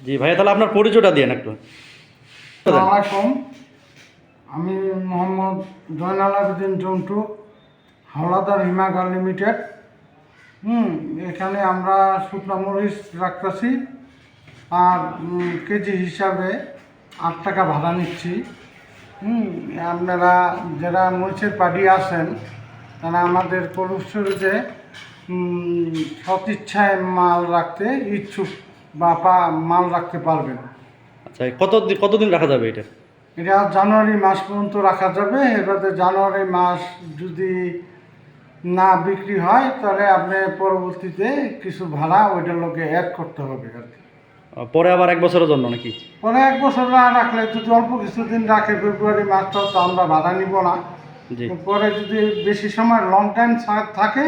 জি ভাইয়া, তাহলে আপনার পরিচয়টা দিন একটু। আসসালামু আলাইকুম। আমি মোহাম্মদ জয়নাল আবেদিন জন্টু, হাওলাদার হিমাগার লিমিটেড। এখানে আমরা শুকনো মরিচ রাখতেছি আর কেজি হিসাবে 8 টাকা ভাড়া নিচ্ছি। আপনারা যারা মরিচের পার্টি আছেন তারা আমাদের কলুস্টোরিতে সৎ ইচ্ছায় মাল রাখতে ইচ্ছুক বা মাল রাখতে পারবেন। আচ্ছা, কতদিন রাখা যাবে এটা? এটা জানুয়ারি মাস পর্যন্ত রাখা যাবে। এবারে জানুয়ারি মাস যদি না বিক্রি হয় তাহলে আপনি পরবর্তীতে কিছু ভাড়া ওইটার লোকে অ্যাড করতে হবে আর কি। পরে আবার 1 বছরের জন্য নাকি? পরে 1 বছর না রাখলে যদি অল্প কিছুদিন রাখে, ফেব্রুয়ারি মাসটাও তো আমরা ভাড়া নিব না। জি। পরে যদি বেশি সময় লং টাইম থাকে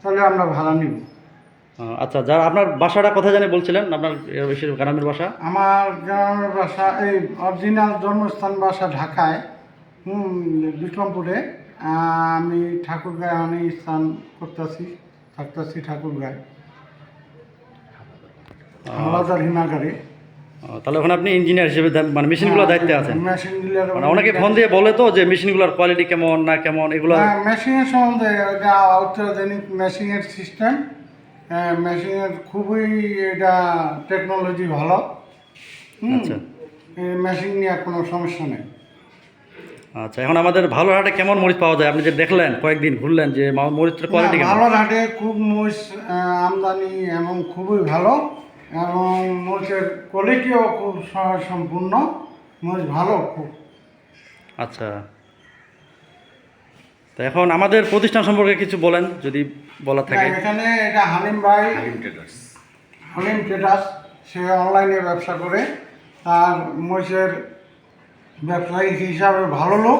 তাহলে আমরা ভাড়া নিব। আচ্ছা, যারা আপনার বাসাটা কোথায় জানি বলছিলেন, আপনার বেশির গ্রামের বাসা? আমার গ্রামের বাসা এই অরিজিনাল জন্মস্থান বাসা ঢাকায়, বিক্রমপুরে। আমি ঠাকুরগাঁয়ে অনেক স্থান থাকতেছি ঠাকুরগাঁয়ে, হাওলাদার হিমাগারে। তাহলে ওখানে আপনি ইঞ্জিনিয়ার হিসেবে মানে মেশিনগুলোর দায়িত্বে আছেন? মেশিনগুলোর মানে অনেকে ফোন দিয়ে বলে তো যে মেশিনগুলোর কোয়ালিটি কেমন না কেমন এগুলো। মেশিনের সম্বন্ধে এটা অত্যাধুনিক মেশিনের সিস্টেম। মেশিনের খুবই এটা টেকনোলজি ভালো। আচ্ছা এই মেশিন নিয়ে কোনো সমস্যা নেই। আচ্ছা, এখন আমাদের ভালো হাটে কেমন মরিচ পাওয়া যায়? আপনি যে দেখলেন কয়েকদিন ঘুরলেন, যে মরিচের কোয়ালিটি কেমন? ভালো হাটে খুব মরিচ আমদানি এবং খুবই ভালো, এবং মরিচের কোয়ালিটিও খুব সম্পূর্ণ। মরিচ ভালো খুব। আচ্ছা, তো এখন আমাদের প্রতিষ্ঠান সম্পর্কে কিছু বলেন যদি বলা থাকে। এখানে এটা হালিম ভাই, হালিম ট্রেডার্স। সে অনলাইনে ব্যবসা করে, তার মরিচের ব্যবসায়িক হিসাবে ভালো লোক,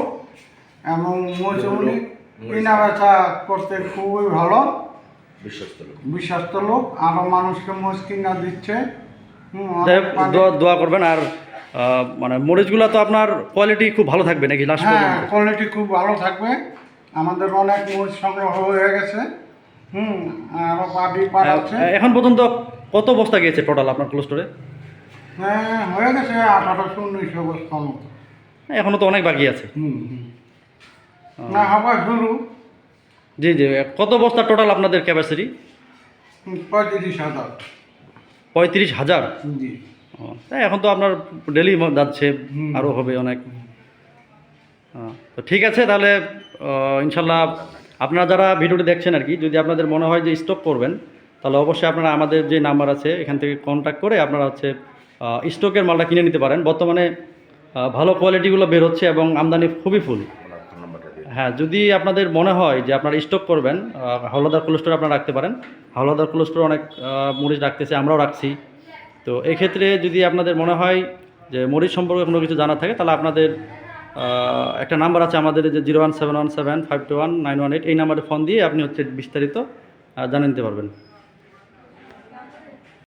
এবং মরিচ উনি কিনা বেচা করতে খুবই ভালো, বিশ্বস্ত লোক। আরও মানুষকে মরিচ কিনা দিচ্ছে। দোয়া করবেন। আর মানে মরিচগুলো তো আপনার কোয়ালিটি খুব ভালো থাকবে নাকি লাস্ট হ্যাঁ, পর্যন্ত? কোয়ালিটি খুব ভালো থাকবে। আমাদের অনেক মরিচ সংগ্রহ হয়ে গেছে। আরও পাঠাচ্ছে। এখন পর্যন্ত কত বস্তা গিয়েছে টোটাল আপনার কোল্ড স্টোরে? হ্যাঁ, হয়ে গেছে 1800-1900 বস্তার মতো। এখনো তো অনেক বাকি আছে। না, হবে শুরু। জি জি, কত বস্তা টোটাল আপনাদের ক্যাপাসিটি? 35,000। 35,000? জি। এখন তো আপনার ডেলি যাচ্ছে, আরও হবে অনেক। তো ঠিক আছে, তাহলে ইনশাল্লাহ আপনারা যারা ভিডিওটি দেখছেন আর কি, যদি আপনাদের মনে হয় যে স্টক করবেন, তাহলে অবশ্যই আপনারা আমাদের যে নাম্বার আছে এখান থেকে কন্ট্যাক্ট করে আপনারা স্টকের মালটা কিনে নিতে পারেন। বর্তমানে ভালো কোয়ালিটিগুলো বের হচ্ছে এবং আমদানি খুবই ফুল। হ্যাঁ, যদি আপনাদের মনে হয় যে আপনারা স্টক করবেন, হাওলাদার কোল্ড স্টোরে আপনারা রাখতে পারেন। হাওলাদার কোল্ড স্টোরে অনেক মরিচ রাখতেছে, আমরাও রাখছি। তো এক্ষেত্রে যদি আপনাদের মনে হয় যে মরিচ সম্পর্কে কোনো কিছু জানা থাকে, তাহলে আপনাদের একটা নাম্বার আছে আমাদের, যে 01717521918, এই নাম্বারে ফোন দিয়ে আপনি বিস্তারিত জানিয়ে নিতে পারবেন।